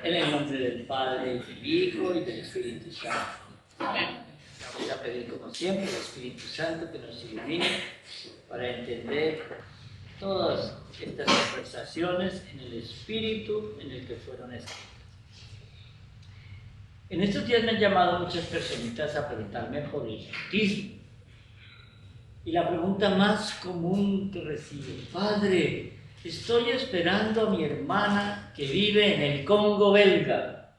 En el nombre del Padre, del Hijo y del Espíritu Santo. Amén. Vamos a pedir como siempre al Espíritu Santo que nos ilumine para entender todas estas conversaciones en el espíritu en el que fueron escritas. En estos días me han llamado muchas personitas a preguntarme por el bautismo. Y la pregunta más común que recibo: Padre, estoy esperando a mi hermana que vive en el Congo belga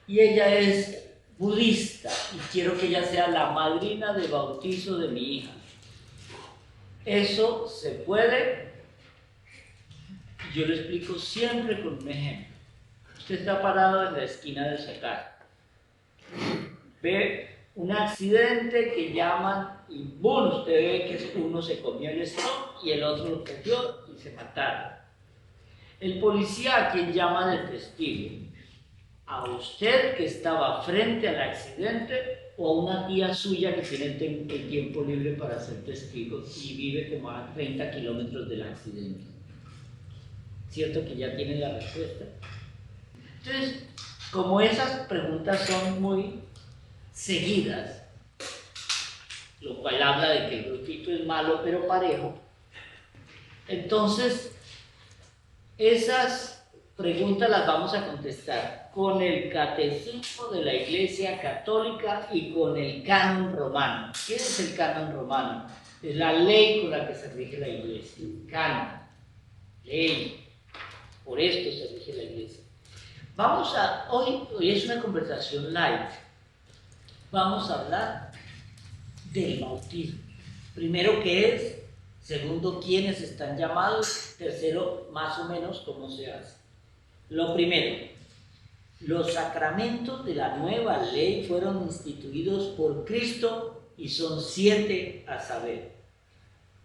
y ella es budista y quiero que ella sea la madrina de bautizo de mi hija. ¿Eso se puede? Yo le explico siempre con un ejemplo. Usted está parado en la esquina de su casa, ve un accidente que llaman y ¡bum! Usted ve que uno se comió el stop y el otro lo cogió y se mataron. El policía, a quien llaman el testigo, a usted que estaba frente al accidente o a una tía suya que tiene el tiempo libre para ser testigo y vive como a 30 kilómetros del accidente. ¿Cierto que ya tienen la respuesta? Entonces, como esas preguntas son muy seguidas, lo cual habla de que el grupito es malo pero parejo, entonces esas preguntas las vamos a contestar con el catecismo de la Iglesia Católica y con el canon romano. ¿Qué es el canon romano? Es la ley con la que se rige la Iglesia. Canon, ley, por esto se rige la Iglesia. Hoy es una conversación light. Vamos a hablar del bautismo. Primero, ¿qué es? Segundo, ¿quiénes están llamados? Tercero, más o menos, ¿cómo se hace? Lo primero, los sacramentos de la nueva ley fueron instituidos por Cristo y son 7 a saber: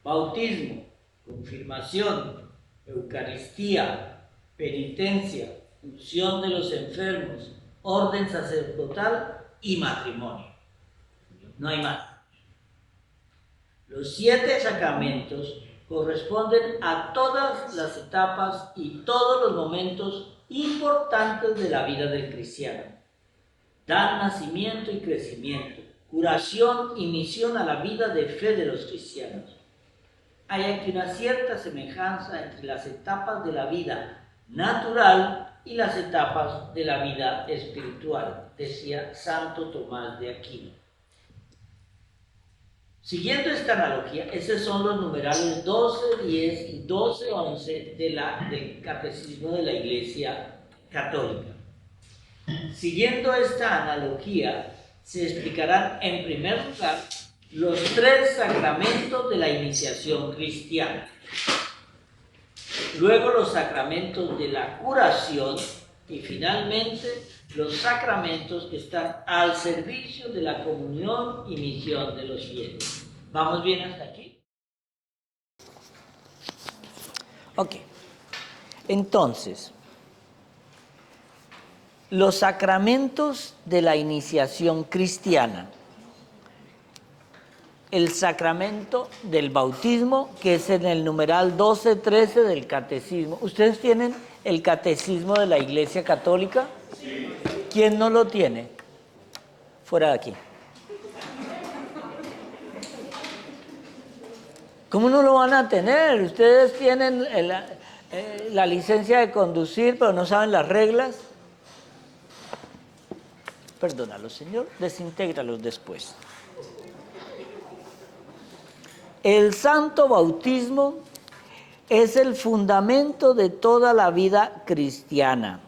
bautismo, confirmación, Eucaristía, penitencia, unción de los enfermos, orden sacerdotal y matrimonio. No hay más. Los 7 sacramentos corresponden a todas las etapas y todos los momentos importantes de la vida del cristiano. Dan nacimiento y crecimiento, curación y misión a la vida de fe de los cristianos. Hay aquí una cierta semejanza entre las etapas de la vida natural y las etapas de la vida espiritual, decía Santo Tomás de Aquino. Siguiendo esta analogía, esos son los numerales 12, 10 y 12, 11 del Catecismo de la Iglesia Católica. Siguiendo esta analogía, se explicarán en primer lugar los 3 sacramentos de la iniciación cristiana, luego los sacramentos de la curación y finalmente los sacramentos que están al servicio de la comunión y misión de los fieles. ¿Vamos bien hasta aquí? Ok. Entonces, los sacramentos de la iniciación cristiana. El sacramento del bautismo, que es en el numeral 12-13 del catecismo. ¿Ustedes tienen el catecismo de la Iglesia Católica? Sí. ¿Quién no lo tiene? Fuera de aquí. ¿Cómo no lo van a tener? Ustedes tienen la licencia de conducir, pero no saben las reglas. Perdónalo, Señor, desintégralos después. El santo bautismo es el fundamento de toda la vida cristiana,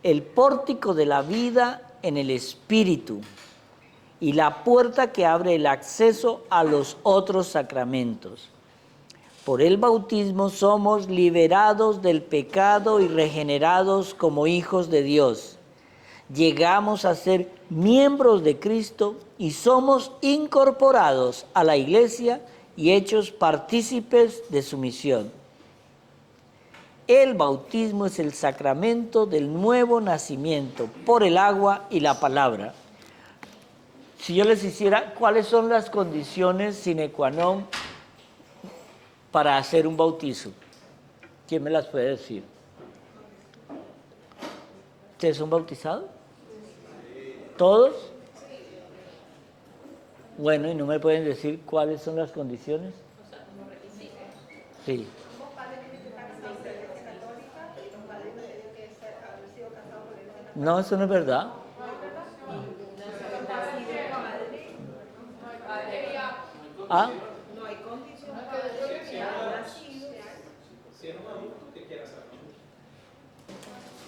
el pórtico de la vida en el espíritu y la puerta que abre el acceso a los otros sacramentos. Por el bautismo somos liberados del pecado y regenerados como hijos de Dios. Llegamos a ser miembros de Cristo y somos incorporados a la Iglesia y hechos partícipes de su misión. El bautismo es el sacramento del nuevo nacimiento por el agua y la palabra. Si yo les hiciera, ¿cuáles son las condiciones sine qua non para hacer un bautizo? ¿Quién me las puede decir? ¿Ustedes son bautizados? ¿Todos? Bueno, ¿y no me pueden decir cuáles son las condiciones? Sí. No, eso no es verdad. ¿Ah?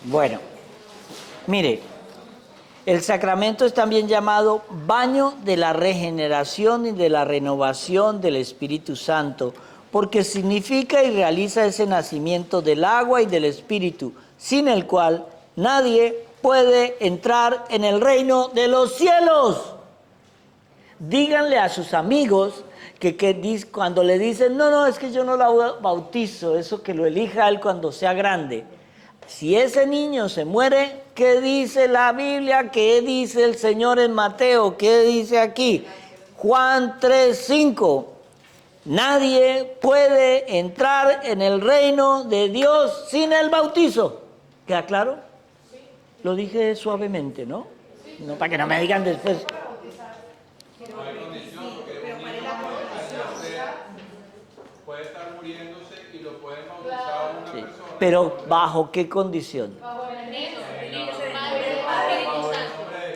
Bueno, mire, el sacramento es también llamado baño de la regeneración y de la renovación del Espíritu Santo, porque significa y realiza ese nacimiento del agua y del Espíritu, sin el cual nadie puede entrar en el reino de los cielos. Díganle a sus amigos que cuando le dicen, no, es que yo no la bautizo, eso que lo elija él cuando sea grande. Si ese niño se muere, ¿qué dice la Biblia? ¿Qué dice el Señor en Mateo? ¿Qué dice aquí? Juan 3:5. Nadie puede entrar en el reino de Dios sin el bautizo. ¿Queda claro? Lo dije suavemente, ¿no? No, para que no me digan después. Puede estar muriéndose y lo pueden bautizar a una persona. Pero ¿bajo qué condición? Bajo el nombre del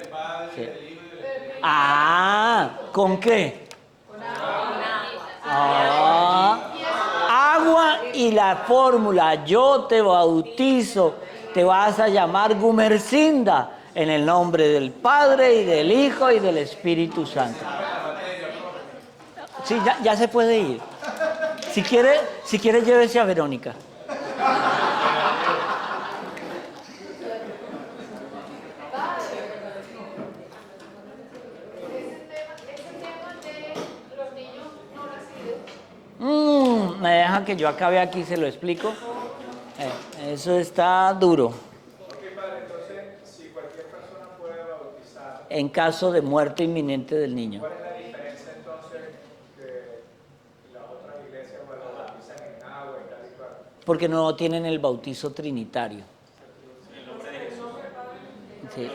Padre, Sí. del Hijo y del Espíritu. Ah, ¿con qué? Agua y la fórmula, yo te bautizo, te vas a llamar Gumersinda, en el nombre del Padre y del Hijo y del Espíritu Santo. Sí, ya se puede ir. Si quiere, llévese a Verónica. Me dejan que yo acabe aquí y se lo explico. Eso está duro. Ok, padre, entonces, si cualquier persona puede bautizar, En caso de muerte inminente del niño. ¿cuál es la diferencia entonces que las otras iglesias lo bautizan en agua y tal y cual? Porque no tienen el bautizo trinitario. Sí.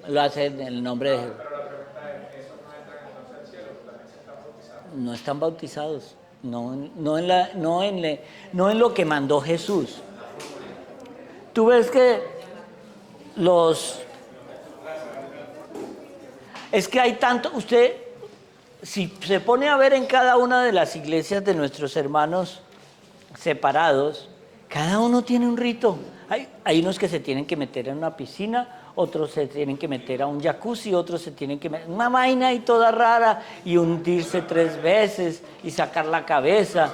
Lo hacen en el nombre de Jesús. Pero la pregunta es, ¿esos no entran entonces al cielo? ¿También se están bautizando? No están bautizados. No en lo que mandó Jesús. Tú ves que es que hay tanto, usted, si se pone a ver en cada una de las iglesias de nuestros hermanos separados, cada uno tiene un rito. Hay unos que se tienen que meter en una piscina, otros se tienen que meter a un jacuzzi, otros se tienen que meter una vaina y toda rara y hundirse 3 veces y sacar la cabeza.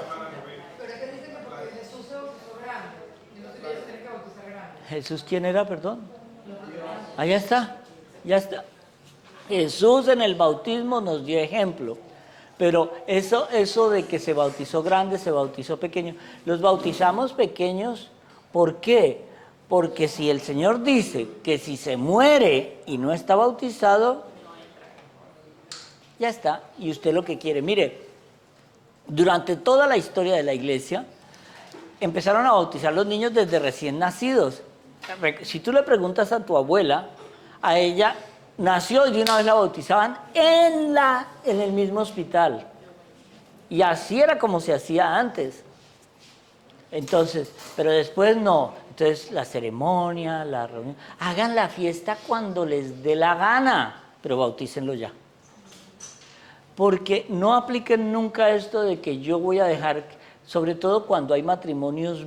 Pero es que dicen que porque Jesús se bautizó grande, entonces ellos tienen que bautizar grande. ¿Jesús quién era, perdón? Allá está, ya está. Jesús en el bautismo nos dio ejemplo. Pero eso de que se bautizó grande, se bautizó pequeño, los bautizamos pequeños, ¿por qué? Porque si el Señor dice que si se muere y no está bautizado, ya está. Y usted lo que quiere, mire, durante toda la historia de la iglesia, empezaron a bautizar los niños desde recién nacidos. Si tú le preguntas a tu abuela, a ella nació y de una vez la bautizaban en el mismo hospital. Y así era como se hacía antes. Entonces, pero después no. Entonces la ceremonia, la reunión, hagan la fiesta cuando les dé la gana, pero bautícenlo ya. Porque no apliquen nunca esto de que yo voy a dejar, sobre todo cuando hay matrimonios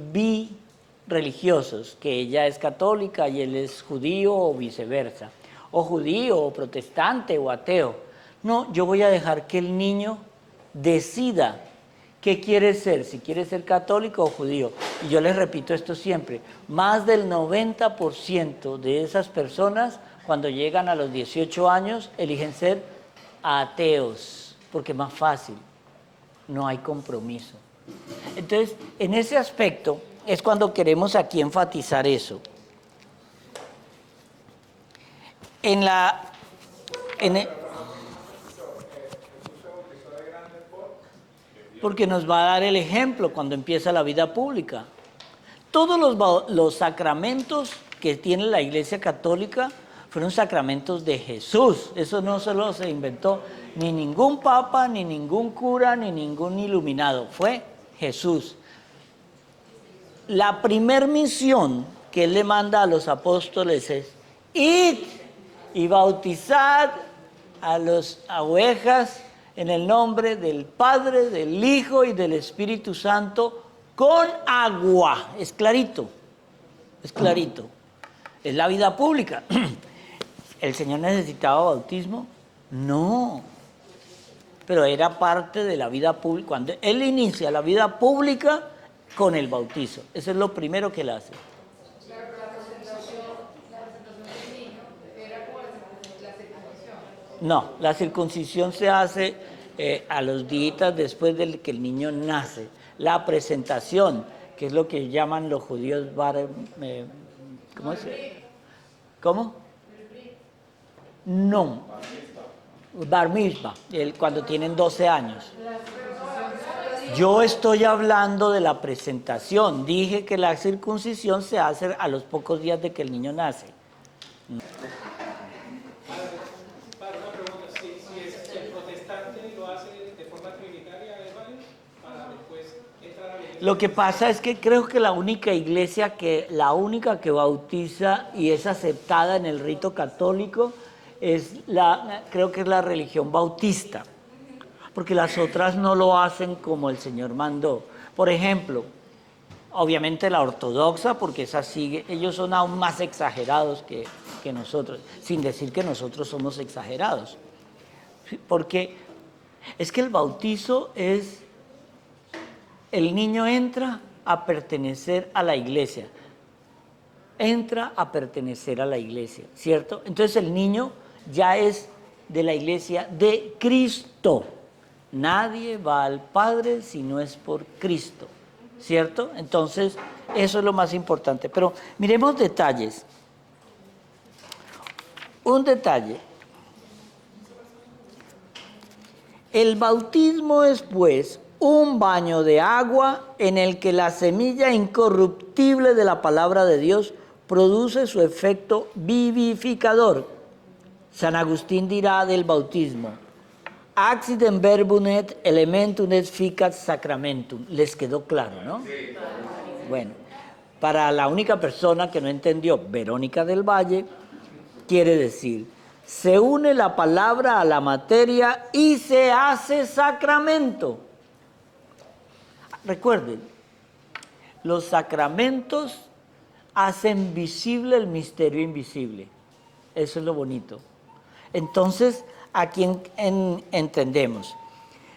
religiosos, que ella es católica y él es judío o viceversa, o judío o protestante o ateo. No, yo voy a dejar que el niño decida qué quiere ser, si quiere ser católico o judío. Y yo les repito esto siempre, más del 90% de esas personas cuando llegan a los 18 años eligen ser ateos, porque es más fácil, no hay compromiso. Entonces, en ese aspecto es cuando queremos aquí enfatizar eso. Porque nos va a dar el ejemplo cuando empieza la vida pública. Todos los sacramentos que tiene la Iglesia Católica fueron sacramentos de Jesús. Eso no solo se inventó ni ningún papa, ni ningún cura, ni ningún iluminado. Fue Jesús. La primer misión que él le manda a los apóstoles es: id y bautizad a las ovejas en el nombre del Padre, del Hijo y del Espíritu Santo con agua. Es clarito, es clarito. Es la vida pública. ¿El Señor necesitaba bautismo? No. Pero era parte de la vida pública. Cuando Él inicia la vida pública con el bautizo. Eso es lo primero que Él hace. Claro, pero la presentación del niño era como la circuncisión. No, la circuncisión se hace a los días después de que el niño nace. La presentación, que es lo que llaman los judíos ¿cómo es? ¿Cómo? No. Bar mitzvah, cuando tienen 12 años. Yo estoy hablando de la presentación. Dije que la circuncisión se hace a los pocos días de que el niño nace. Para una pregunta, si el protestante lo hace de forma trinitaria, ¿es válido? Para después entrar a la iglesia. Lo que pasa es que creo que la única que bautiza y es aceptada en el rito católico creo que es la religión bautista, porque las otras no lo hacen como el Señor mandó. Por ejemplo, obviamente la ortodoxa, porque esa sigue, ellos son aún más exagerados que nosotros, sin decir que nosotros somos exagerados. Porque es que el bautizo es, el niño entra a pertenecer a la iglesia, entra a pertenecer a la iglesia, ¿cierto? Entonces el niño ya es de la iglesia de Cristo. Nadie va al Padre si no es por Cristo, ¿cierto? Entonces, eso es lo más importante. Pero miremos detalles. Un detalle. El bautismo es, pues, un baño de agua en el que la semilla incorruptible de la palabra de Dios produce su efecto vivificador. San Agustín dirá del bautismo: accident verbum et elementum et ficat sacramentum. Les quedó claro, ¿no? Sí. Bueno, para la única persona que no entendió, Verónica del Valle, quiere decir: se une la palabra a la materia y se hace sacramento. Recuerden, los sacramentos hacen visible el misterio invisible. Eso es lo bonito. Entonces, aquí entendemos.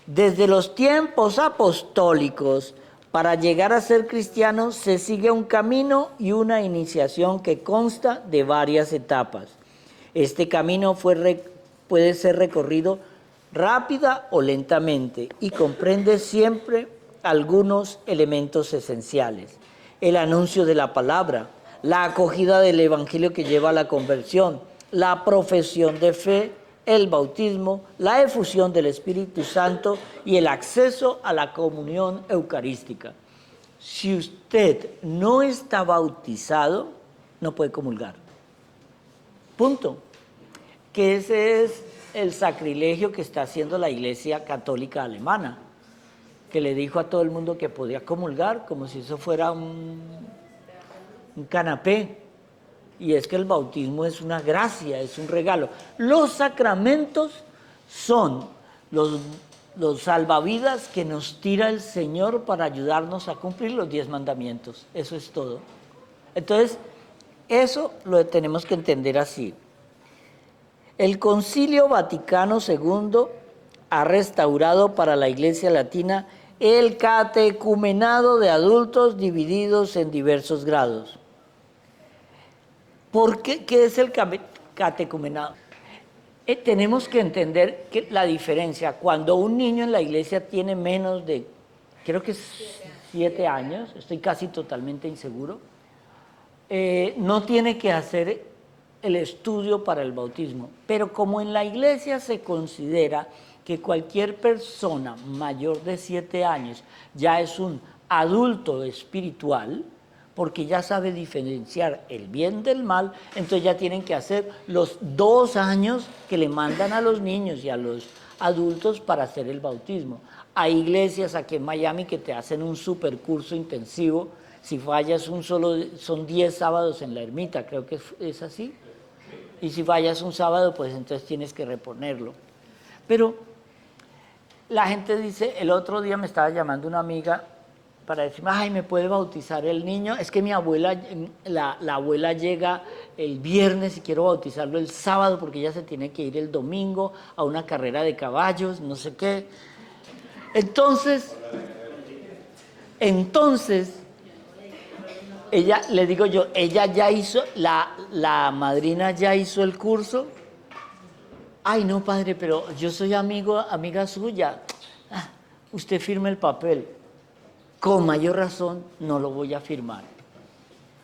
Desde los tiempos apostólicos, para llegar a ser cristiano, se sigue un camino y una iniciación que consta de varias etapas. Este camino puede ser recorrido rápida o lentamente y comprende siempre algunos elementos esenciales: el anuncio de la palabra, la acogida del evangelio que lleva a la conversión, la profesión de fe, el bautismo, la efusión del Espíritu Santo y el acceso a la comunión eucarística. Si usted no está bautizado, no puede comulgar. Punto. Que ese es el sacrilegio que está haciendo la Iglesia Católica Alemana, que le dijo a todo el mundo que podía comulgar como si eso fuera un canapé. Y es que el bautismo es una gracia, es un regalo. Los sacramentos son los salvavidas que nos tira el Señor para ayudarnos a cumplir los 10 mandamientos. Eso es todo. Entonces, eso lo tenemos que entender así. El Concilio Vaticano II ha restaurado para la Iglesia Latina el catecumenado de adultos divididos en diversos grados. ¿Por qué? ¿Qué es el catecumenado? Tenemos que entender que la diferencia, cuando un niño en la iglesia tiene menos de, creo que 7 años, estoy casi totalmente inseguro, no tiene que hacer el estudio para el bautismo. Pero como en la iglesia se considera que cualquier persona mayor de 7 años ya es un adulto espiritual, porque ya sabe diferenciar el bien del mal, entonces ya tienen que hacer los 2 años que le mandan a los niños y a los adultos para hacer el bautismo. Hay iglesias aquí en Miami que te hacen un super curso intensivo. Si fallas son 10 sábados en la ermita, creo que es así. Y si fallas un sábado, pues entonces tienes que reponerlo. Pero la gente dice, el otro día me estaba llamando una amiga para decirme, ay, ¿me puede bautizar el niño? Es que mi abuela, la abuela llega el viernes y quiero bautizarlo el sábado porque ella se tiene que ir el domingo a una carrera de caballos, no sé qué. Entonces, ella, le digo yo, ella ya hizo, la madrina ya hizo el curso. Ay, no, padre, pero yo soy amiga suya. Ah, usted firme el papel. Con mayor razón no lo voy a firmar.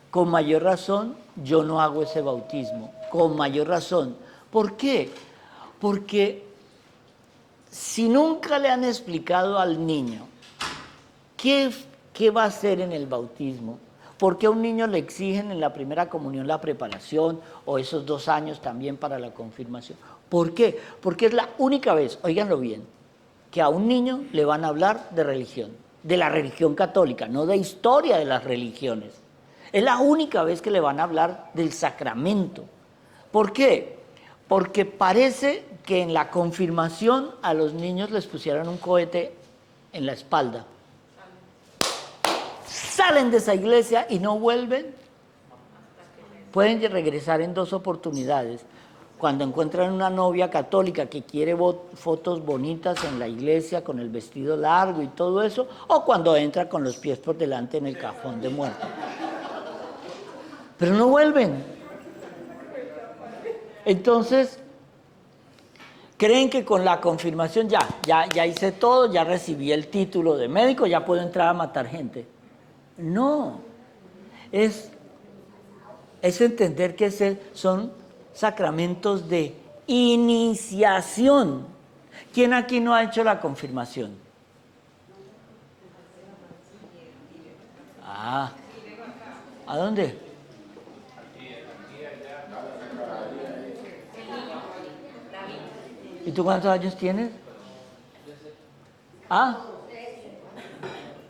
Con mayor razón yo no hago ese bautismo. Con mayor razón. ¿Por qué? Porque si nunca le han explicado al niño qué va a hacer en el bautismo, ¿por qué a un niño le exigen en la primera comunión la preparación o esos 2 años también para la confirmación? ¿Por qué? Porque es la única vez, óiganlo bien, que a un niño le van a hablar de religión, de la religión católica, no de historia de las religiones. Es la única vez que le van a hablar del sacramento. ¿Por qué? Porque parece que en la confirmación a los niños les pusieron un cohete en la espalda. Salen de esa iglesia y no vuelven. Pueden regresar en 2 oportunidades. Cuando encuentran una novia católica que quiere fotos bonitas en la iglesia con el vestido largo y todo eso, o cuando entra con los pies por delante en el cajón de muerto. Pero no vuelven. Entonces, creen que con la confirmación ya hice todo, ya recibí el título de médico, ya puedo entrar a matar gente. No, es entender que son sacramentos de iniciación. ¿Quién aquí no ha hecho la confirmación? Ah, ¿a dónde? ¿Y tú cuántos años tienes? Ah,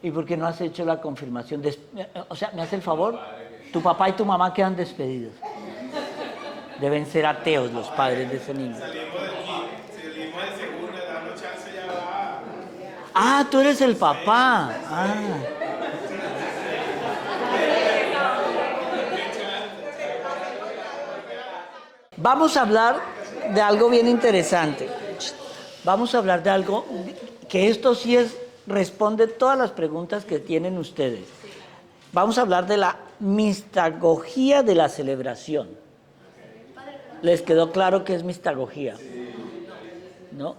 ¿y por qué no has hecho la confirmación? O sea, ¿me hace el favor? Tu papá y tu mamá quedan despedidos. Deben ser ateos los padres de ese niño. Salimos del segundo, dando chance ya va. Ah, tú eres el papá. Ah. Vamos a hablar de algo bien interesante. Vamos a hablar de algo que esto sí responde todas las preguntas que tienen ustedes. Vamos a hablar de la mistagogía de la celebración. ¿Les quedó claro qué es mistagogía? ¿No?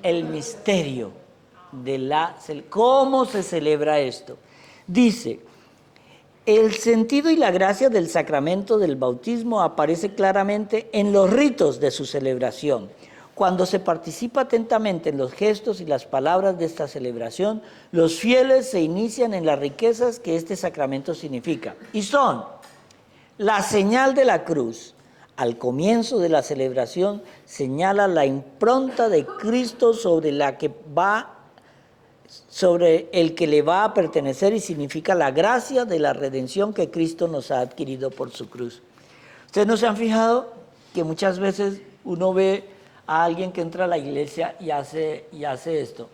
El misterio de ¿cómo se celebra esto? Dice, el sentido y la gracia del sacramento del bautismo aparece claramente en los ritos de su celebración. Cuando se participa atentamente en los gestos y las palabras de esta celebración, los fieles se inician en las riquezas que este sacramento significa. Y son la señal de la cruz. Al comienzo de la celebración señala la impronta de Cristo sobre el que le va a pertenecer y significa la gracia de la redención que Cristo nos ha adquirido por su cruz. ¿Ustedes no se han fijado que muchas veces uno ve a alguien que entra a la iglesia y hace esto?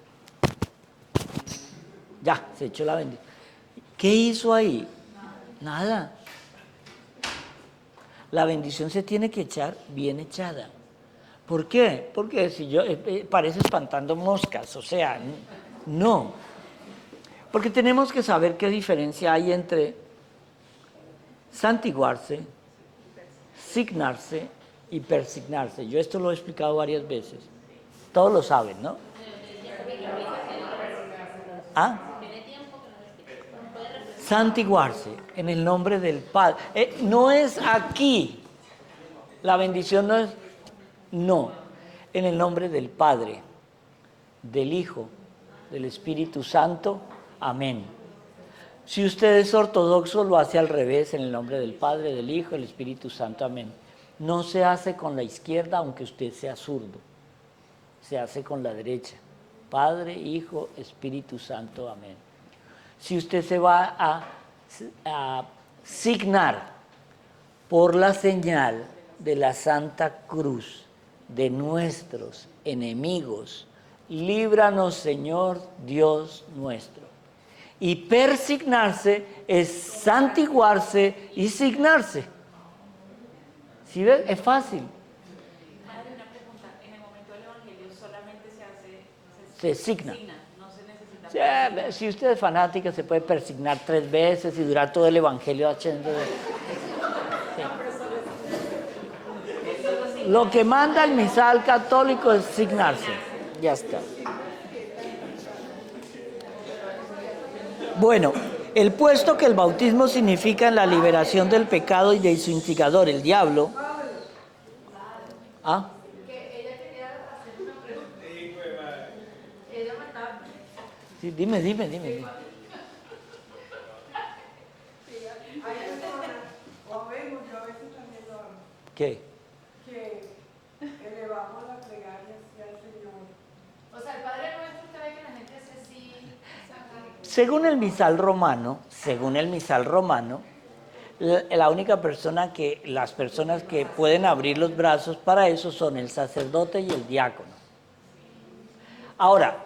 Ya, se echó la bendición. ¿Qué hizo ahí? Nada. La bendición se tiene que echar bien echada. ¿Por qué? Porque si yo parece espantando moscas, o sea, no. Porque tenemos que saber qué diferencia hay entre santiguarse, signarse y persignarse. Yo esto lo he explicado varias veces. Todos lo saben, ¿no? ¿Ah? Santiguarse en el nombre del Padre. No es aquí. La bendición no es. No. En el nombre del Padre, del Hijo, del Espíritu Santo. Amén. Si usted es ortodoxo, lo hace al revés, en el nombre del Padre, del Hijo, del Espíritu Santo. Amén. No se hace con la izquierda, aunque usted sea zurdo. Se hace con la derecha. Padre, Hijo, Espíritu Santo. Amén. Si usted se va a signar por la señal de la Santa Cruz de nuestros enemigos, líbranos, Señor Dios nuestro. Y persignarse es santiguarse y signarse. ¿Sí ves? Es fácil. Madre, una pregunta. En el momento del Evangelio solamente Se signa. no se necesita. Si usted es fanática, se puede persignar 3 veces y durar todo el Evangelio haciendo. Sí. Lo que manda el misal católico es signarse. Ya está. Bueno, el puesto que el bautismo significa en la liberación del pecado y de su instigador, el diablo. ¿Ah? Que ella quería hacer una pregunta. Sí, pues, madre. Ella me estaba... Sí, dime. Hay personas, o vemos, yo a veces también lo hago, ¿Qué? que elevamos la plegaria hacia el Señor. O sea, el Padre Nuestro, usted ve que la gente hace así. Según el misal romano, la única persona las personas que pueden abrir los brazos para eso son el sacerdote y el diácono. Ahora,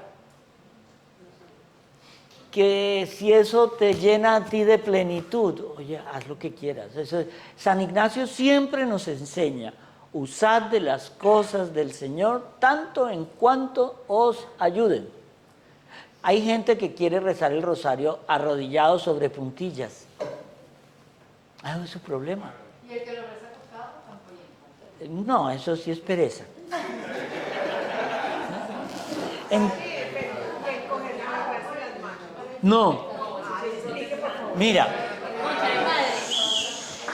que si eso te llena a ti de plenitud, oye, haz lo que quieras. San Ignacio siempre nos enseña, usad de las cosas del Señor tanto en cuanto os ayuden. Hay gente que quiere rezar el rosario arrodillado sobre puntillas. Es su problema. Y el que lo reza acostado tampoco. No, eso sí es pereza. No. Mira,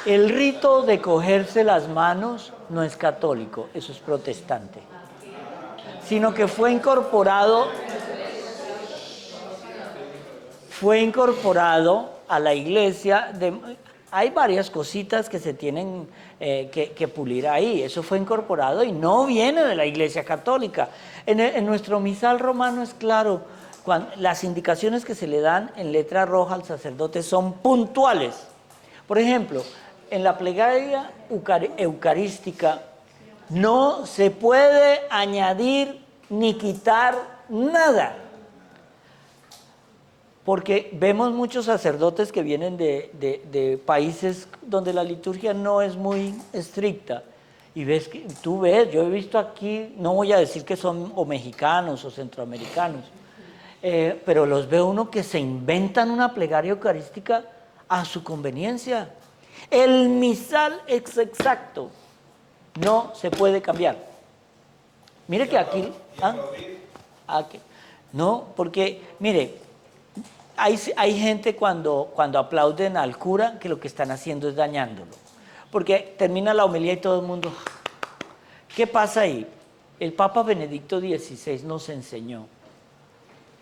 el rito de cogerse las manos no es católico, eso es protestante, sino que fue incorporado a la iglesia. Hay varias cositas que se tienen que pulir ahí. Eso fue incorporado y no viene de la iglesia católica. En nuestro misal romano es claro, las indicaciones que se le dan en letra roja al sacerdote son puntuales. Por ejemplo, en la plegaria eucarística no se puede añadir ni quitar nada. Porque vemos muchos sacerdotes que vienen de países donde la liturgia no es muy estricta. Y tú ves, yo he visto aquí, no voy a decir que son o mexicanos o centroamericanos, pero los veo uno que se inventan una plegaria eucarística a su conveniencia. El misal es exacto, no se puede cambiar. Mire que aquí... No, porque, mire... Hay gente cuando aplauden al cura que lo que están haciendo es dañándolo. Porque termina la homilía y todo el mundo... ¿Qué pasa ahí? El Papa Benedicto XVI nos enseñó,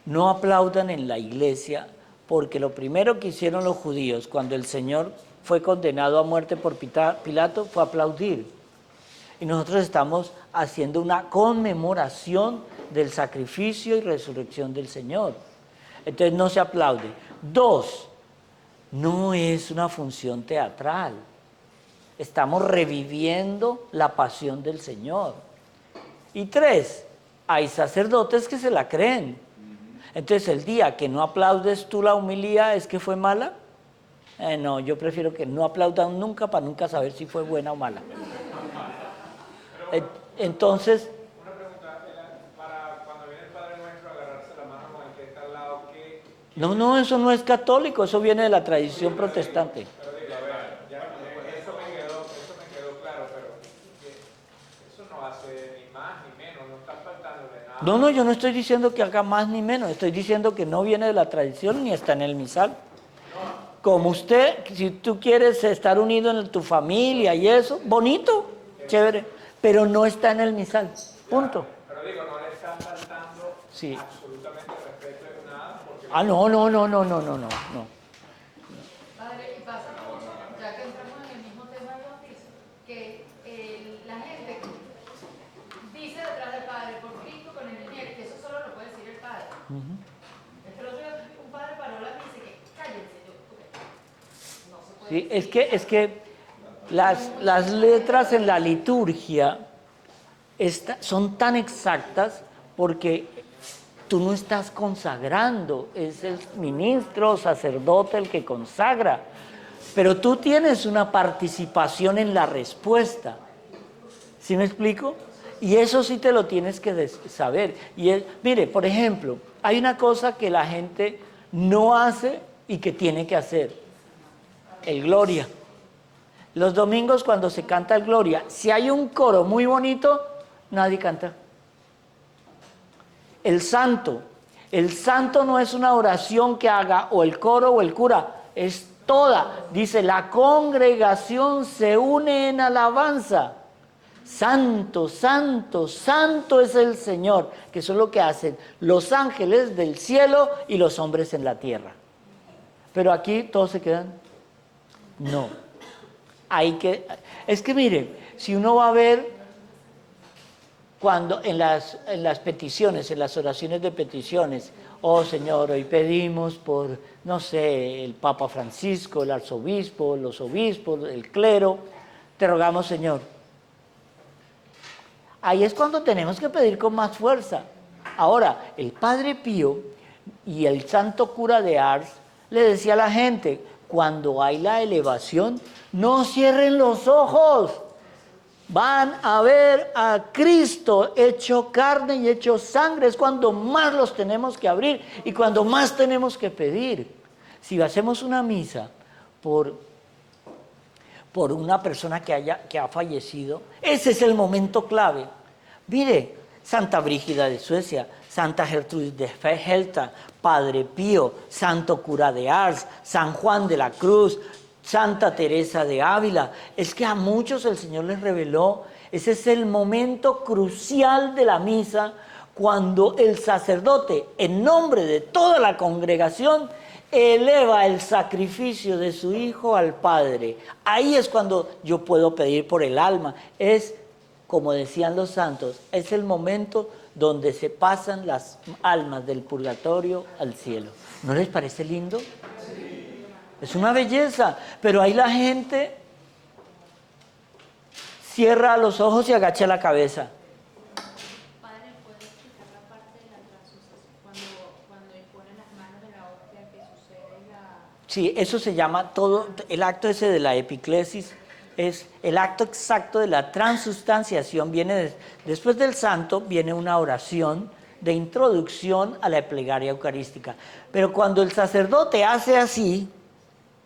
no aplaudan en la iglesia, porque lo primero que hicieron los judíos cuando el Señor fue condenado a muerte por Pilato fue aplaudir. Y nosotros estamos haciendo una conmemoración del sacrificio y resurrección del Señor. Entonces no se aplaude. 2, no es una función teatral. Estamos reviviendo la pasión del Señor. Y 3, hay sacerdotes que se la creen. Entonces el día que no aplaudes tú la homilía, ¿es que fue mala? No, yo prefiero que no aplaudan nunca para nunca saber si fue buena o mala. Entonces... No, eso no es católico, eso viene de la tradición protestante. Pero digo, a ver, eso me quedó claro, pero eso no hace ni más ni menos, no está faltándole nada. No, yo no estoy diciendo que haga más ni menos, estoy diciendo que no viene de la tradición ni está en el misal. Como usted, si tú quieres estar unido en tu familia y eso, bonito, chévere, pero no está en el misal, punto. Pero digo, no le está faltando Sí. absolutamente respeto de nada. Porque No. Sí, es que las letras en la liturgia son tan exactas porque tú no estás consagrando, es el ministro, sacerdote el que consagra, pero tú tienes una participación en la respuesta. ¿Sí me explico? Y eso sí te lo tienes que saber. Mire, por ejemplo, hay una cosa que la gente no hace y que tiene que hacer: el Gloria. Los domingos cuando se canta el Gloria, si hay un coro muy bonito, nadie canta. El santo no es una oración que haga o el coro o el cura, es toda. Dice, la congregación se une en alabanza. Santo, santo, santo es el Señor, que eso es lo que hacen los ángeles del cielo y los hombres en la tierra. Pero aquí todos se quedan, no. Es que mire, si uno va a ver cuando en las peticiones, en las oraciones de peticiones, oh Señor, hoy pedimos por, no sé, el Papa Francisco, el arzobispo, los obispos, el clero, te rogamos, Señor. Ahí es cuando tenemos que pedir con más fuerza. Ahora, el Padre Pío y el santo cura de Ars le decía a la gente, cuando hay la elevación, no cierren los ojos. Van a ver a Cristo hecho carne y hecho sangre. Es cuando más los tenemos que abrir y cuando más tenemos que pedir. Si hacemos una misa por una persona que ha fallecido, ese es el momento clave. Mire, Santa Brígida de Suecia, Santa Gertrudis de Helta, Padre Pío, Santo Cura de Ars, San Juan de la Cruz, Santa Teresa de Ávila. Es que a muchos el Señor les reveló, ese es el momento crucial de la misa, cuando el sacerdote, en nombre de toda la congregación, eleva el sacrificio de su hijo al Padre. Ahí es cuando yo puedo pedir por el alma. Es, como decían los santos, es el momento donde se pasan las almas del purgatorio al cielo. ¿No les parece lindo? Es una belleza, pero ahí la gente cierra los ojos y agacha la cabeza. Padre, ¿puede explicar la parte de la transustanciación cuando imponen las manos de la hostia que sucede la...? Sí, eso se llama todo, el acto ese de la epiclesis, es el acto exacto de la transustanciación. Después del santo viene una oración de introducción a la plegaria eucarística. Pero cuando el sacerdote hace así,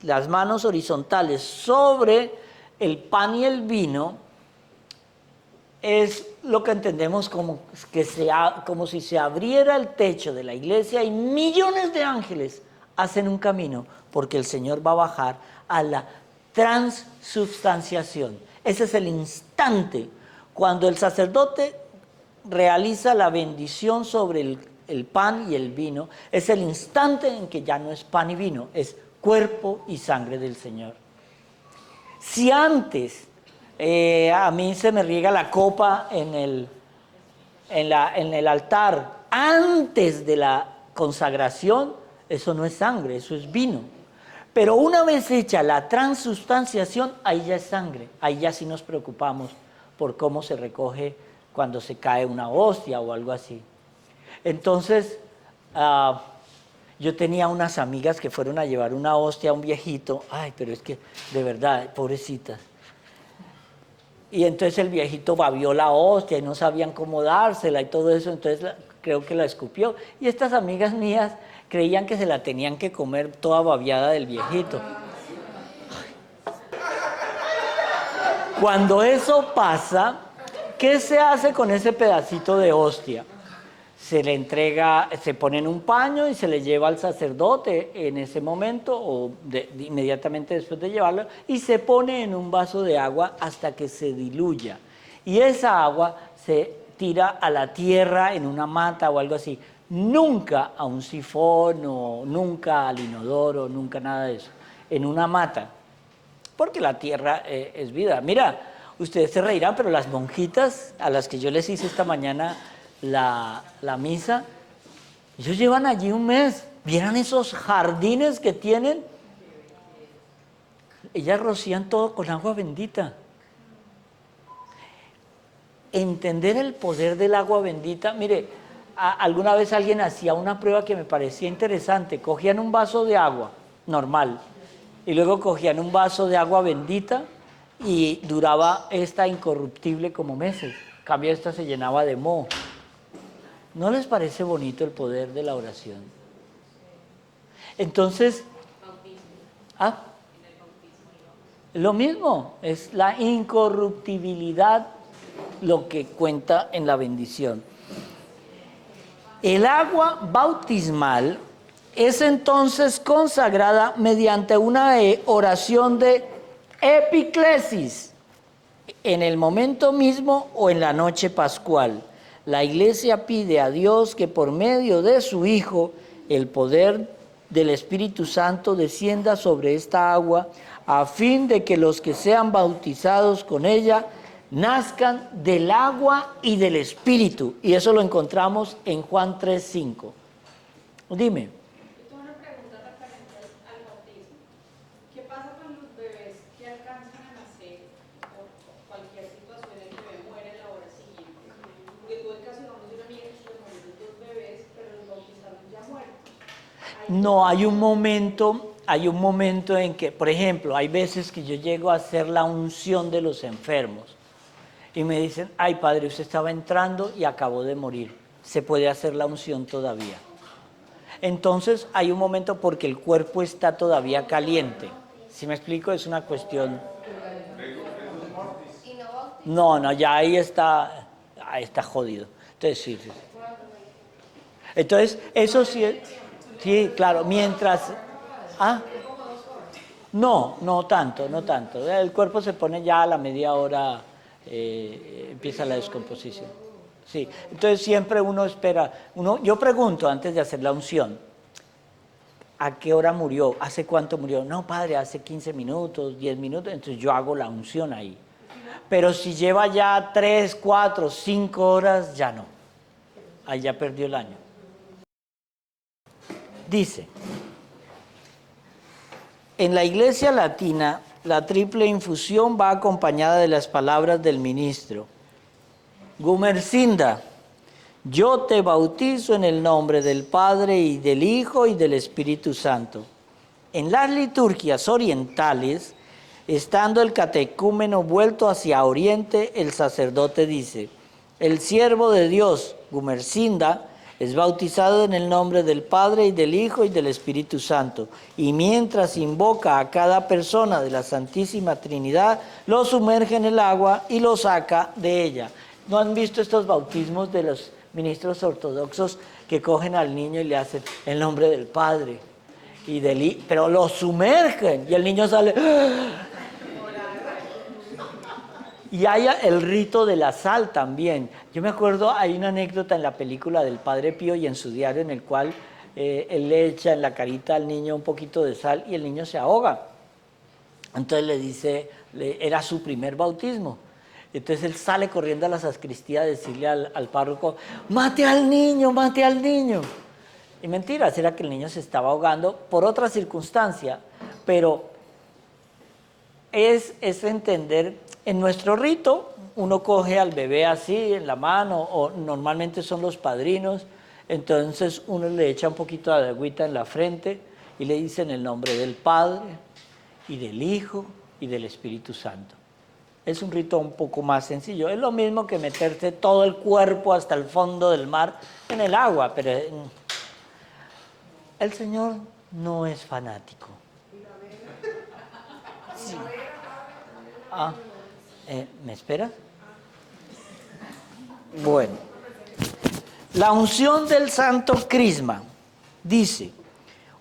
las manos horizontales sobre el pan y el vino, es lo que entendemos como si se abriera el techo de la iglesia y millones de ángeles hacen un camino, porque el Señor va a bajar a la transubstanciación. Ese es el instante cuando el sacerdote realiza la bendición sobre el pan y el vino. Es el instante en que ya no es pan y vino, es cuerpo y sangre del Señor. Si antes a mí se me riega la copa en el altar antes de la consagración, eso no es sangre, eso es vino. Pero una vez hecha la transubstanciación, ahí ya es sangre, ahí ya sí nos preocupamos por cómo se recoge cuando se cae una hostia o algo así. Entonces, yo tenía unas amigas que fueron a llevar una hostia a un viejito, ay, pero es que, de verdad, pobrecitas. Y entonces el viejito babió la hostia y no sabían cómo dársela y todo eso, entonces creo que la escupió. Y estas amigas mías creían que se la tenían que comer toda babiada del viejito. Cuando eso pasa, ¿qué se hace con ese pedacito de hostia? Se le entrega, se pone en un paño y se le lleva al sacerdote en ese momento o inmediatamente después de llevarlo, y se pone en un vaso de agua hasta que se diluya. Y esa agua se tira a la tierra en una mata o algo así. Nunca a un sifón o nunca al inodoro, nunca nada de eso. En una mata. Porque la tierra es vida. Mira, ustedes se reirán, pero las monjitas a las que yo les hice esta mañana la misa, ellos llevan allí un mes. ¿Vieran esos jardines que tienen? ellas rocían todo con agua bendita. Entender el poder del agua bendita. Mire, alguna vez alguien hacía una prueba que me parecía interesante. Cogían un vaso de agua normal y luego cogían un vaso de agua bendita y duraba esta incorruptible como meses. En cambio, esta se llenaba de moho. ¿No les parece bonito el poder de la oración? Entonces, lo mismo, es la incorruptibilidad lo que cuenta en la bendición. El agua bautismal es entonces consagrada mediante una oración de epiclesis, en el momento mismo o en la noche pascual. La Iglesia pide a Dios que por medio de su Hijo, el poder del Espíritu Santo descienda sobre esta agua, a fin de que los que sean bautizados con ella nazcan del agua y del Espíritu. Y eso lo encontramos en Juan 3:5. Dime. Tengo una pregunta referente al bautismo. ¿Qué pasa con los bebés que alcanzan a nacer por cualquier situación el bebé muere la hora siguiente? Porque tuve caso, digamos, de una amiga que se le murieron 2 bebés, pero los bautizaron ya muertos. No, hay un momento en que, por ejemplo, hay veces que yo llego a hacer la unción de los enfermos y me dicen, ay padre, usted estaba entrando y acabó de morir, se puede hacer la unción todavía. Entonces hay un momento porque el cuerpo está todavía caliente. ¿Sí me explico? Es una cuestión... No, ya ahí está jodido. Entonces sí. Entonces, eso sí, claro, mientras... No tanto. El cuerpo se pone ya a la media hora, empieza la descomposición. Sí, entonces siempre uno espera, yo pregunto antes de hacer la unción, ¿a qué hora murió? ¿Hace cuánto murió? No, padre, hace 15 minutos, 10 minutos, entonces yo hago la unción ahí. Pero si lleva ya 3, 4, 5 horas, ya no. Ahí ya perdió el año. Dice, en la Iglesia Latina, la triple infusión va acompañada de las palabras del ministro. Gumersinda, yo te bautizo en el nombre del Padre y del Hijo y del Espíritu Santo. En las liturgias orientales, estando el catecúmeno vuelto hacia oriente, el sacerdote dice, el siervo de Dios, Gumersinda, es bautizado en el nombre del Padre y del Hijo y del Espíritu Santo. Y mientras invoca a cada persona de la Santísima Trinidad, lo sumerge en el agua y lo saca de ella. ¿No han visto estos bautismos de los ministros ortodoxos que cogen al niño y le hacen el nombre del Padre y del Hijo? Pero lo sumergen y el niño sale... Y hay el rito de la sal también. Yo me acuerdo, hay una anécdota en la película del Padre Pío y en su diario en el cual él le echa en la carita al niño un poquito de sal y el niño se ahoga. Entonces le dice, era su primer bautismo. Entonces él sale corriendo a la sacristía a decirle al párroco, ¡mate al niño, mate al niño! Y mentiras, era que el niño se estaba ahogando por otra circunstancia, pero es entender, en nuestro rito, uno coge al bebé así en la mano, o normalmente son los padrinos, entonces uno le echa un poquito de agüita en la frente y le dice en el nombre del Padre y del Hijo y del Espíritu Santo. Es un rito un poco más sencillo. Es lo mismo que meterse todo el cuerpo hasta el fondo del mar en el agua, pero el Señor no es fanático. Sí. ¿Me esperas? Bueno. La unción del Santo Crisma dice,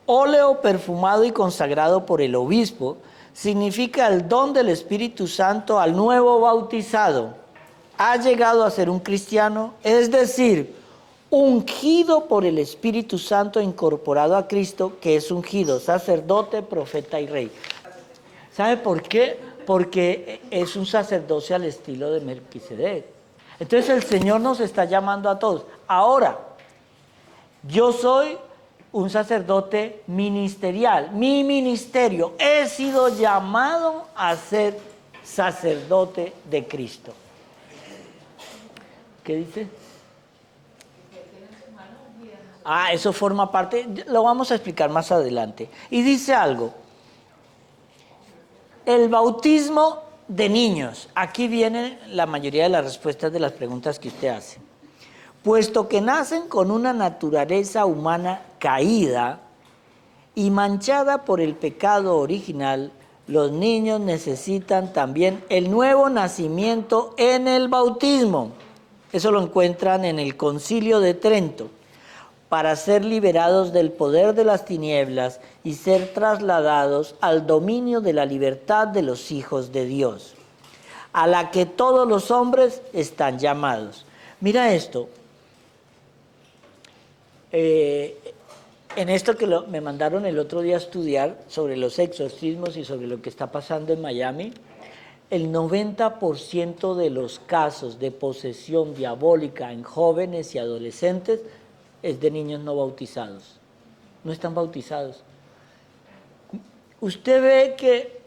óleo perfumado y consagrado por el obispo, significa el don del Espíritu Santo al nuevo bautizado. Ha llegado a ser un cristiano, es decir, ungido por el Espíritu Santo, incorporado a Cristo, que es ungido, sacerdote, profeta y rey. ¿Sabe por qué? Porque es un sacerdocio al estilo de Melquisedec. Entonces el Señor nos está llamando a todos. Ahora, yo soy un sacerdote ministerial. Mi ministerio, he sido llamado a ser sacerdote de Cristo. ¿Qué dice? Ah, eso forma parte, lo vamos a explicar más adelante. Y dice algo, el bautismo de niños. Aquí viene la mayoría de las respuestas de las preguntas que usted hace. Puesto que nacen con una naturaleza humana caída y manchada por el pecado original, los niños necesitan también el nuevo nacimiento en el bautismo. Eso lo encuentran en el Concilio de Trento, para ser liberados del poder de las tinieblas y ser trasladados al dominio de la libertad de los hijos de Dios, a la que todos los hombres están llamados. Mira esto. En esto que me mandaron el otro día a estudiar sobre los exorcismos y sobre lo que está pasando en Miami, el 90% de los casos de posesión diabólica en jóvenes y adolescentes es de niños no bautizados. No están bautizados. Usted ve que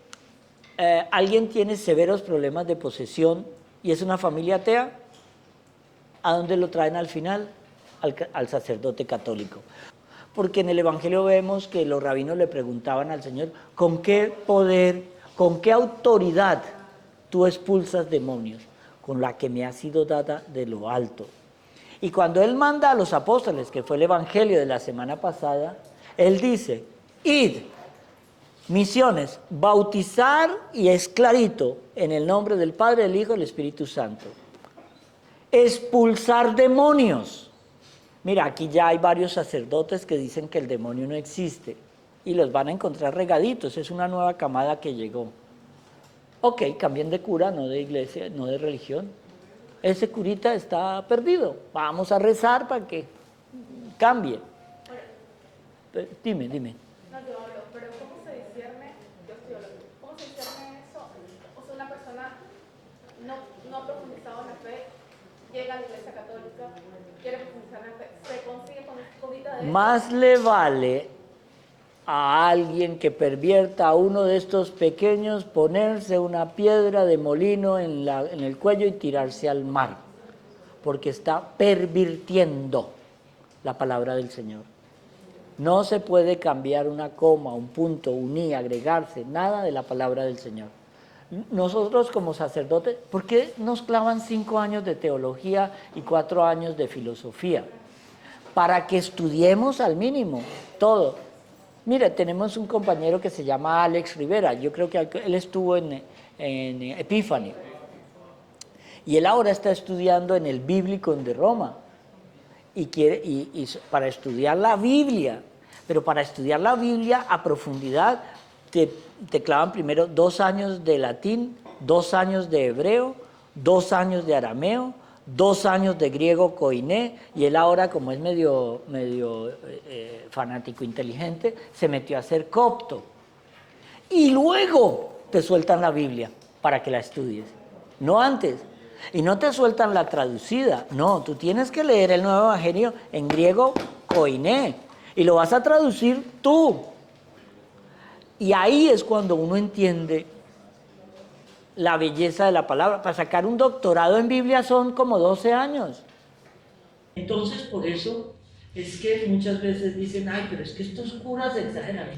alguien tiene severos problemas de posesión y es una familia atea, ¿a dónde lo traen al final? Al sacerdote católico. Porque en el Evangelio vemos que los rabinos le preguntaban al Señor, ¿con qué poder, con qué autoridad tú expulsas demonios? Con la que me ha sido dada de lo alto. Y cuando Él manda a los apóstoles, que fue el Evangelio de la semana pasada, Él dice, id, misiones, bautizar, y es clarito, en el nombre del Padre, del Hijo y del Espíritu Santo. Expulsar demonios. Mira, aquí ya hay varios sacerdotes que dicen que el demonio no existe y los van a encontrar regaditos, es una nueva camada que llegó. Ok, cambien de cura, no de iglesia, no de religión. Ese curita está perdido, vamos a rezar para que cambie. Dime. No, yo hablo, pero ¿cómo se discierne? Yo estoy hablando. ¿Cómo se discierne eso? O sea, una persona no ha profundizado en la fe, llega a la iglesia católica, quiere profundizar en la fe, se consigue con esta codita de... Más le vale a alguien que pervierta a uno de estos pequeños ponerse una piedra de molino en el cuello y tirarse al mar, porque está pervirtiendo la palabra del Señor. No se puede cambiar una coma, un punto, un i, agregarse, nada de la palabra del Señor. Nosotros como sacerdotes, ¿por qué nos clavan 5 años de teología y 4 años de filosofía? Para que estudiemos al mínimo todo. Mire, tenemos un compañero que se llama Alex Rivera, yo creo que él estuvo en Epiphany, y él ahora está estudiando en el Biblicon de Roma, y para estudiar la Biblia, pero para estudiar la Biblia a profundidad te clavan primero 2 años de latín, 2 años de hebreo, 2 años de arameo, 2 años de griego koiné, y él ahora, como es medio fanático inteligente, se metió a hacer copto. Y luego te sueltan la Biblia para que la estudies, no antes. Y no te sueltan la traducida, no, tú tienes que leer el Nuevo Evangelio en griego koiné, y lo vas a traducir tú. Y ahí es cuando uno entiende la belleza de la palabra. Para sacar un doctorado en Biblia son como 12 años. Entonces, por eso es que muchas veces dicen, ay, pero es que estos curas exageran.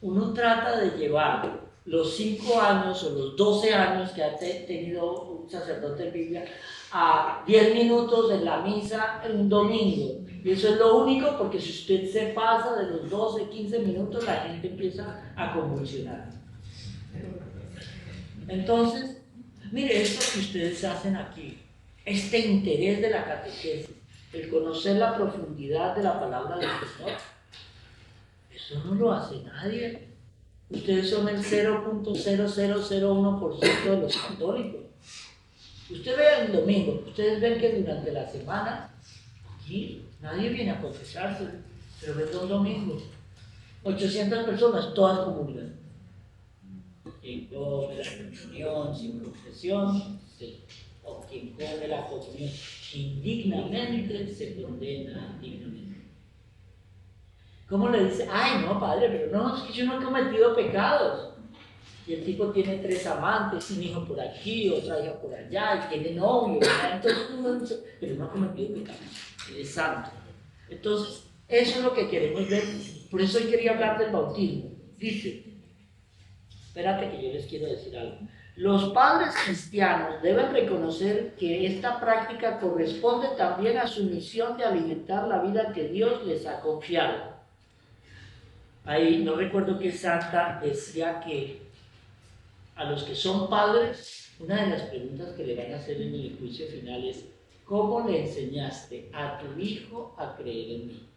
Uno trata de llevar los 5 años o los 12 años que ha tenido un sacerdote en Biblia a 10 minutos en la misa en un domingo. Y eso es lo único, porque si usted se pasa de los 12, 15 minutos, la gente empieza a convulsionar. Entonces, mire, esto que ustedes hacen aquí, este interés de la catequesis, el conocer la profundidad de la palabra del Señor, eso no lo hace nadie. Ustedes son el 0.0001% de los católicos. Usted ve el domingo, ustedes ven que durante la semana, aquí nadie viene a confesarse, pero ven los domingos, 800 personas, todas comulgan. Quien come la comunión sin confesión, o quien come la comunión indignamente, se condena indignamente. ¿Cómo le dice? Ay, no, padre, pero no, es que yo no he cometido pecados. Y el tipo tiene 3 amantes, un hijo por aquí, otra hija por allá, y tiene novio, ¿verdad? Entonces uno dice, pero no ha cometido pecados, él es santo. Entonces, eso es lo que queremos ver. Por eso hoy quería hablar del bautismo. Dice, espérate que yo les quiero decir algo. Los padres cristianos deben reconocer que esta práctica corresponde también a su misión de alimentar la vida que Dios les ha confiado. Ahí no recuerdo qué santa decía que a los que son padres, una de las preguntas que le van a hacer en el juicio final es: ¿cómo le enseñaste a tu hijo a creer en mí?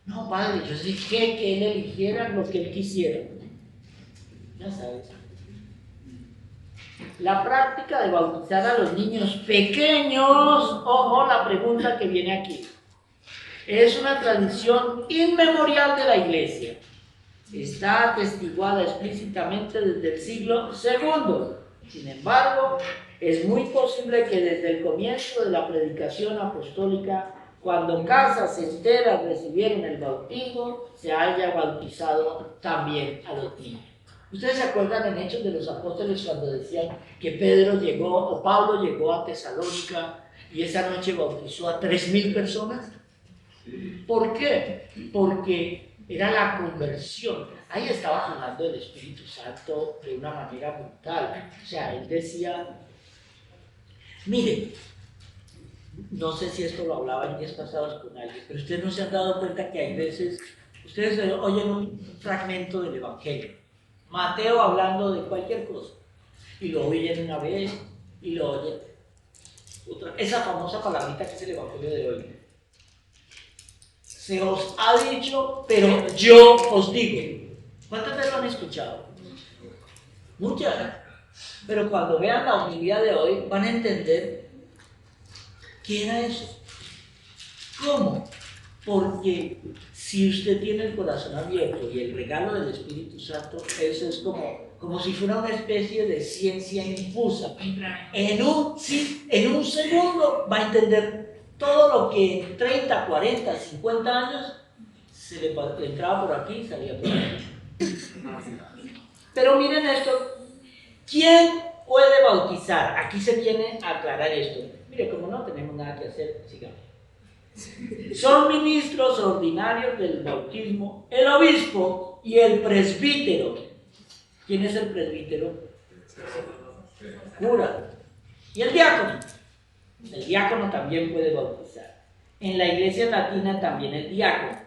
No, padre, yo dije que él eligiera lo que él quisiera. Ya sabes. La práctica de bautizar a los niños pequeños, ojo la pregunta que viene aquí, es una tradición inmemorial de la Iglesia. Está atestiguada explícitamente desde el siglo II. Sin embargo, es muy posible que desde el comienzo de la predicación apostólica, cuando casas enteras recibieron el bautismo, se haya bautizado también a los niños. ¿Ustedes se acuerdan en Hechos de los Apóstoles cuando decían que Pedro llegó, o Pablo llegó a Tesalónica y esa noche bautizó a 3,000 personas? ¿Por qué? Porque era la conversión. Ahí estaba jugando el Espíritu Santo de una manera brutal. O sea, él decía, miren, no sé si esto lo hablaba en días pasados con alguien, pero ustedes no se han dado cuenta que hay veces, ustedes oyen un fragmento del Evangelio, Mateo hablando de cualquier cosa, y lo oyen una vez, y lo oyen otra. Esa famosa palabrita que es el Evangelio de hoy. Se os ha dicho, pero yo os digo. ¿Cuántas veces lo han escuchado? Muchas. Pero cuando vean la homilía de hoy, van a entender qué era eso. ¿Cómo? Porque si usted tiene el corazón abierto y el regalo del Espíritu Santo, eso es como si fuera una especie de ciencia infusa. En un segundo va a entender todo lo que en 30, 40, 50 años se le entraba por aquí y salía por aquí. Pero miren esto, ¿quién puede bautizar? Aquí se viene a aclarar esto. Mire, como no tenemos nada que hacer, sigamos. Son ministros ordinarios del bautismo el obispo y el presbítero. ¿Quién es el presbítero? Cura. ¿Y el diácono? El diácono también puede bautizar. En la iglesia latina también el diácono.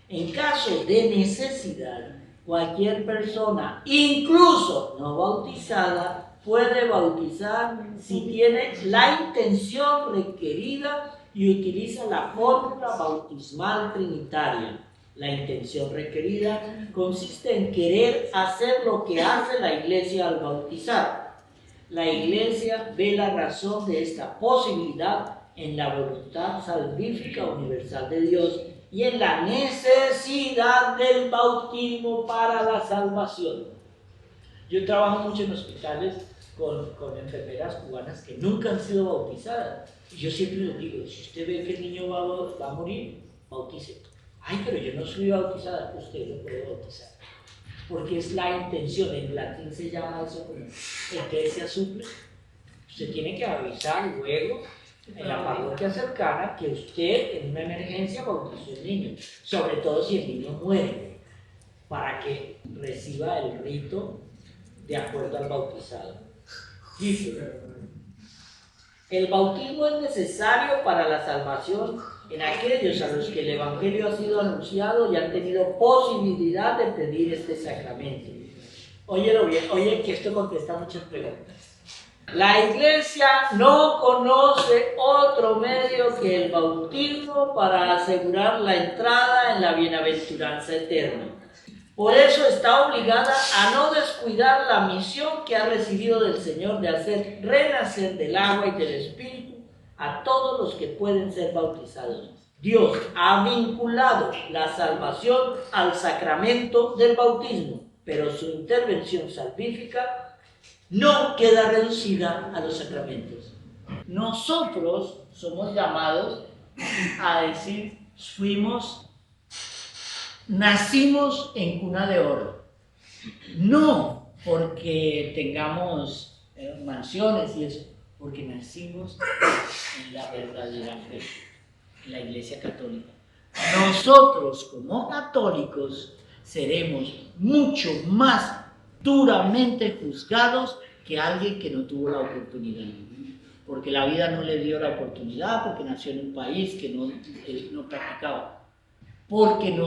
En caso de necesidad, cualquier persona, incluso no bautizada, puede bautizar si tiene la intención requerida y utiliza la fórmula bautismal trinitaria. La intención requerida consiste en querer hacer lo que hace la iglesia al bautizar. La iglesia ve la razón de esta posibilidad en la voluntad salvífica universal de Dios y en la necesidad del bautismo para la salvación. Yo trabajo mucho en hospitales con enfermeras cubanas que nunca han sido bautizadas. Y yo siempre les digo, si usted ve que el niño va a morir, bautice. Ay, pero yo no soy bautizada. Usted lo puede bautizar. Porque es la intención. En latín se llama eso como ecclesia supple. Usted tiene que avisar luego en la parroquia cercana que usted en una emergencia bautizó al niño. Sobre todo si el niño muere. Para que reciba el rito de acuerdo al bautizado. Dice, el bautismo es necesario para la salvación en aquellos a los que el Evangelio ha sido anunciado y han tenido posibilidad de pedir este sacramento. Óyelo bien, oye que esto contesta muchas preguntas. La Iglesia no conoce otro medio que el bautismo para asegurar la entrada en la bienaventuranza eterna. Por eso está obligada a no descuidar la misión que ha recibido del Señor de hacer renacer del agua y del Espíritu a todos los que pueden ser bautizados. Dios ha vinculado la salvación al sacramento del bautismo, pero su intervención salvífica no queda reducida a los sacramentos. Nosotros somos llamados a decir, fuimos nacimos en cuna de oro. No porque tengamos mansiones y eso, porque nacimos en la verdadera fe, en la Iglesia Católica. Nosotros como católicos seremos mucho más duramente juzgados que alguien que no tuvo la oportunidad, porque la vida no le dio la oportunidad, porque nació en un país que no practicaba, porque a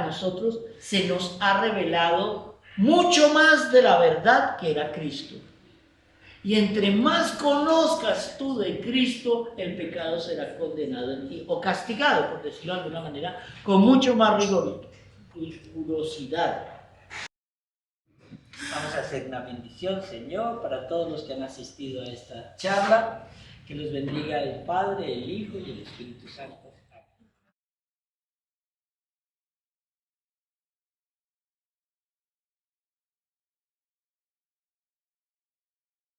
nosotros se nos ha revelado mucho más de la verdad que era Cristo. Y entre más conozcas tú de Cristo, el pecado será condenado en ti, o castigado, por decirlo de alguna manera, con mucho más rigurosidad. Vamos a hacer una bendición, Señor, para todos los que han asistido a esta charla. Que los bendiga el Padre, el Hijo y el Espíritu Santo.